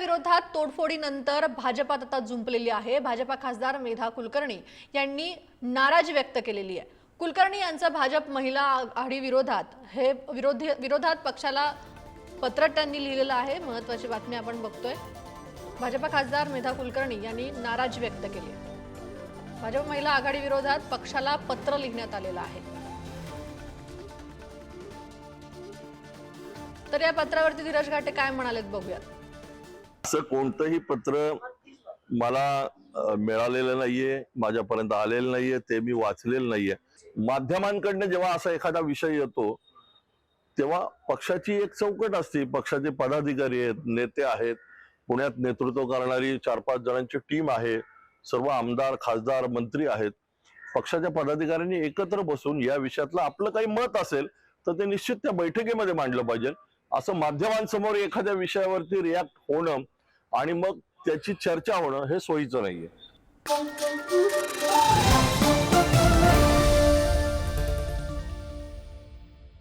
विरोधात तोडफोडीनंतर भाजपात आता जुंपलेली आहे। भाजपा खासदार मेधा कुलकर्णी यांनी नाराजी व्यक्त केलेली आहे। कुलकर्णी यांचा भाजप महिला आघाडी विरोधात पक्षाला पत्र त्यांनी लिहिलेलं आहे। महत्त्वाची बातमी आपण बघतोय। भाजपा खासदार मेधा कुलकर्णी यांनी नाराजी व्यक्त केली आहे। भाजप महिला आघाडी विरोधात पक्षाला पत्र लिहिण्यात आलेलं आहे। तर या पत्रावरती धीरज घाटे काय म्हणालेत बघूया। असं कोणतंही पत्र मला मिळालेलं नाहीये, माझ्यापर्यंत आलेलं नाहीये, ते मी वाचलेलं नाहीये। माध्यमांकडनं जेव्हा असा एखादा विषय येतो तेव्हा पक्षाची एक चौकट असते, पक्षाचे पदाधिकारी आहेत, नेते आहेत, पुण्यात नेतृत्व करणारी 4-5 जणांची टीम आहे, सर्व आमदार खासदार मंत्री आहेत। पक्षाच्या पदाधिकाऱ्यांनी एकत्र बसून या विषयातलं आपलं काही मत असेल तर ते निश्चित त्या बैठकीमध्ये मांडलं पाहिजे। असं माध्यमांसमोर एखाद्या विषयावरती रिॲक्ट होणं आणि मग त्याची चर्चा होणं हे सोयीचं नाहीये।